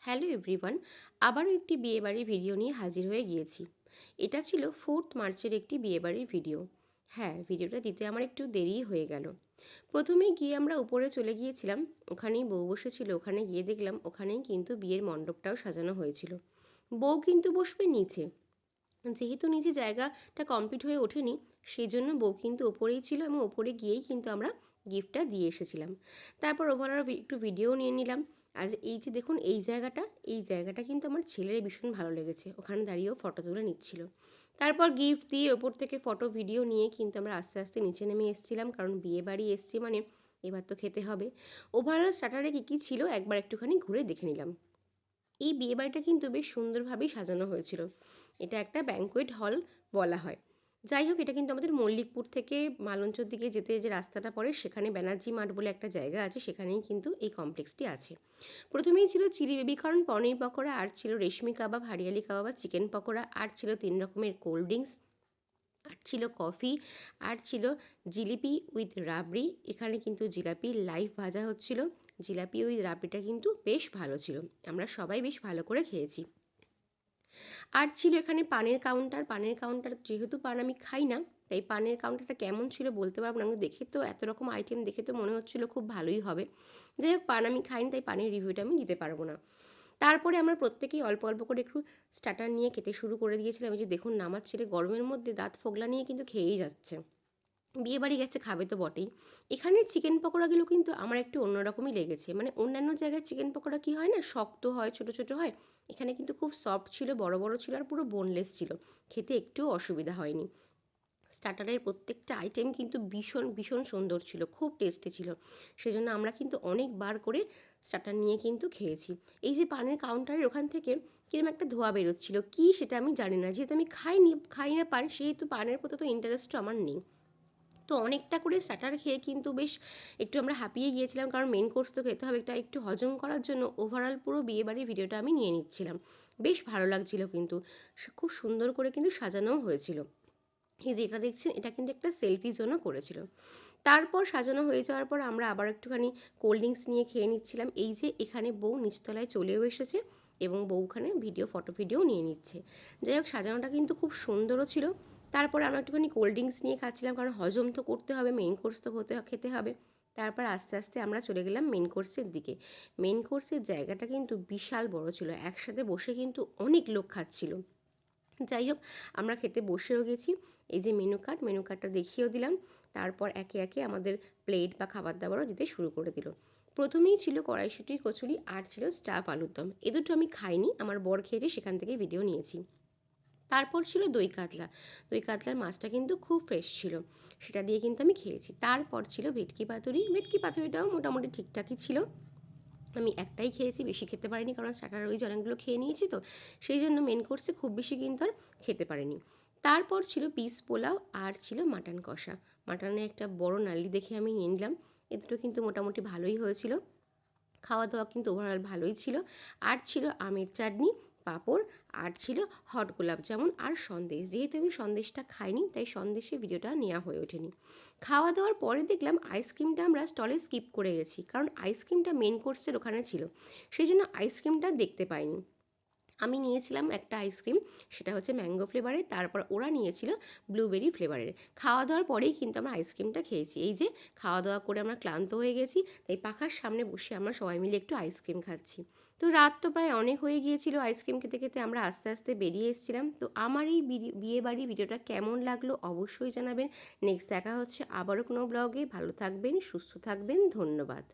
Hello everyone, আবারও একটি বিয়েবাড়ির ভিডিও নিয়ে হাজির হয়ে গিয়েছি। এটা ছিল 4th মার্চের একটি বিয়েবাড়ির ভিডিও। হ্যাঁ, ভিডিওটা দিতে আমার একটু দেরিই হয়ে গেল। প্রথমেই গিয়ে আমরা উপরে চলে গিয়েছিলাম, ওখানেই বউ বসেছিল। ওখানে গিয়ে দেখলাম ওখানেই কিন্তু বিয়ের মণ্ডপটাও সাজানো হয়েছিল। বউ কিন্তু বসবে নিচে, যেহেতু নিচে জায়গাটা কমপ্লিট হয়ে ওঠেনি, সেই জন্য বউ কিন্তু ওপরেই ছিল এবং ওপরে গিয়েই কিন্তু আমরা গিফটটা দিয়ে এসেছিলাম। তারপর ওভারঅল একটু ভিডিও নিয়ে নিলাম। আর এই যে দেখুন, এই জায়গাটা কিন্তু আমার ছেলের ভীষণ ভালো লেগেছে, ওখানে দাঁড়িয়েও ফটো তুলে নিচ্ছিল। তারপর গিফট দিয়ে ওপর থেকে ফটো ভিডিও নিয়ে কিন্তু আমরা আস্তে আস্তে নিচে নেমে এসেছিলাম, কারণ বিয়ে বাড়ি এসছি মানে এবার তো খেতে হবে। ওভারঅল স্টার্টারে কী কী ছিল একবার একটুখানি ঘুরে দেখে নিলাম। এই বিয়েবাড়িটা কিন্তু বেশ সুন্দরভাবেই সাজানো হয়েছিল। এটা একটা ব্যাঙ্কোয়েট হল বলা হয়। যাই হোক, এটা কিন্তু আমাদের মল্লিকপুর থেকে মালঞ্চর দিকে যেতে যে রাস্তাটা পড়ে, সেখানে ব্যানার্জি মাঠ বলে একটা জায়গা আছে, সেখানেই কিন্তু এই কমপ্লেক্সটি আছে। প্রথমেই ছিল চিলি বেবিকর্ন, পনির পকোড়া, আর ছিল রেশমি কাবাব, হারিয়ালি কাবাব, আর চিকেন পকোড়া, আর ছিল 3 রকমের কোল্ড ড্রিঙ্কস, আর ছিল কফি, আর ছিল জিলিপি উইথ রাবড়ি। এখানে কিন্তু জিলাপি লাইভ ভাজা হচ্ছিল। জিলাপি উইথ রাবড়িটা কিন্তু বেশ ভালো ছিল, আমরা সবাই বেশ ভালো করে খেয়েছি। আর ছিল এখানে পানের কাউন্টার যেহেতু পান আমি খাই না, তাই পানের কাউন্টারটা কেমন ছিল বলতে পারবো না, কিন্তু দেখে তো এত রকম আইটেম দেখে তো মনে হচ্ছিলো খুব ভালোই হবে। যাই হোক, পান আমি খাইনি, তাই পানের রিভিউটা আমি দিতে পারবো না। তারপরে আমরা প্রত্যেকেই অল্প অল্প করে একটু স্টার্টার নিয়ে খেতে শুরু করে দিয়েছিলাম। এই যে দেখুন, আমার ছেলে গরমের মধ্যে দাঁত ফোগলা নিয়ে কিন্তু খেয়েই যাচ্ছে। বিয়ে বাড়ি গেছে, খাবে তো বটেই। এখানের চিকেন পকোড়াগুলো কিন্তু আমার একটু অন্যরকমই লেগেছে। মানে অন্যান্য জায়গায় চিকেন পকোড়া কী হয় না, শক্ত হয়, ছোট ছোট হয়। এখানে কিন্তু খুব সফট ছিল, বড় বড় ছিল, আর পুরো বোনলেস ছিল। খেতে একটুও অসুবিধা হয়নি। স্টার্টারের প্রত্যেকটা আইটেম কিন্তু ভীষণ ভীষণ সুন্দর ছিল, খুব টেস্টি ছিল। সেজন্য আমরা কিন্তু অনেকবার করে স্টার্টার নিয়ে কিন্তু খেয়েছি। এই যে পানের কাউন্টারের ওখান থেকে কিরকম একটা ধোঁয়া বেরোচ্ছিল, কী সেটা আমি জানি না, যেহেতু আমি খাই না পান, সেহেতু পানের প্রতি তো ইন্টারেস্টও আমার নেই। তো অনেকটা করে স্টার্টার খেয়ে কিন্তু বেশ একটু আমরা হাঁপিয়ে গিয়েছিলাম, কারণ মেন কোর্স তো খেতে হবে, এটা একটু হজম করার জন্য ওভারঅল পুরো বিয়েবাড়ির ভিডিওটা আমি নিয়ে নিচ্ছিলাম। বেশ ভালো লাগছিল কিন্তু, খুব সুন্দর করে কিন্তু সাজানোও হয়েছিল। এই যে এটা দেখছেন, এটা কিন্তু একটা সেলফি জোনও করেছিল। তারপর সাজানো হয়ে যাওয়ার পর আমরা আবার একটুখানি কোল্ড ড্রিঙ্কস নিয়ে খেয়ে নিচ্ছিলাম। এই যে এখানে বউ নিচতলায় চলেও এসেছে এবং বউখানে ফটো ভিডিও নিয়ে নিচ্ছে। যাই হোক, সাজানোটা কিন্তু খুব সুন্দরও ছিল। তারপরে আমরা একটুখানি কোল্ড ড্রিঙ্কস নিয়ে খাচ্ছিলাম, কারণ হজম তো করতে হবে, মেইন কোর্স তো খেতে হবে। তারপর আস্তে আস্তে আমরা চলে গেলাম মেন কোর্সের দিকে। মেন কোর্সের জায়গাটা কিন্তু বিশাল বড় ছিল, একসাথে বসে কিন্তু অনেক লোক খাচ্ছিল। যাই হোক, আমরা খেতে বসেও গেছি। এই যে মেনু কার্ডটা দেখিয়েও দিলাম। তারপর একে একে আমাদের প্লেট বা খাবার দাবারও দিতে শুরু করে দিল। প্রথমেই ছিল কড়াইশুঁটি কচুরি, আর ছিল স্টাফ আলুর দম। এ দুটো আমি খাইনি, আমার বর খেয়েছে, সেখান থেকে ভিডিও নিয়েছি। তারপর ছিল দই কাতলা। দই কাতলার মাছটা কিন্তু খুব ফ্রেশ ছিল, সেটা দিয়ে কিন্তু আমি খেয়েছি। তারপর ছিল ভেটকি পাতুরিটাও মোটামুটি ঠিকঠাকই ছিল। আমি একটাই খেয়েছি, বেশি খেতে পারিনি, কারণ স্টার্টার ওই যে অনেকগুলো খেয়ে নিয়েছি, তো সেই জন্য মেন কোর্সে খুব বেশি কিন্তু আর খেতে পারিনি। তারপর ছিল পিস পোলাও, আর ছিল মাটন কষা। মাটনের একটা বড় নালি দেখে আমি নিয়ে নিলাম। এ দুটো কিন্তু মোটামুটি ভালোই হয়েছিল। খাওয়া দাওয়া কিন্তু ওভারঅল ভালোই ছিল। আর ছিল আমের চাটনি, পাঁপড়, আর ছিল হট গোলাপ জামুন আর সন্দেশ। যেহেতু আমি সন্দেশটা খাইনি, তাই সন্দেশের ভিডিওটা নেওয়া হয়ে ওঠেনি। খাওয়া দাওয়ার পরে দেখলাম আইসক্রিমটা আমরা স্টলে স্কিপ করে গেছি, কারণ আইসক্রিমটা মেন কোর্সের ওখানে ছিল, সেই জন্য আইসক্রিমটা দেখতে পাইনি। আমি নিয়েছিলাম একটা আইসক্রিম, সেটা হচ্ছে ম্যাঙ্গো ফ্লেভারের, তারপর ওরা নিয়েছিল ব্লুবেরি ফ্লেভারের। খাওয়া দাওয়ার পরেই কিন্তু আমরা আইসক্রিমটা খেয়েছি। এই যে খাওয়া দাওয়া করে আমরা ক্লান্ত হয়ে গেছি, তাই পাখার সামনে বসে আমরা সবাই মিলে একটু আইসক্রিম খাচ্ছি। তো রাত তো প্রায় অনেক হয়ে গিয়েছিল, আইসক্রিম খেতে খেতে আমরা আস্তে আস্তে বেরিয়ে এসেছিলাম। তো আমার এই বিয়ে বাড়ি ভিডিওটা কেমন লাগলো অবশ্যই জানাবেন। নেক্সট দেখা হচ্ছে আবারও কোনো ব্লগে। ভালো থাকবেন, সুস্থ থাকবেন, ধন্যবাদ।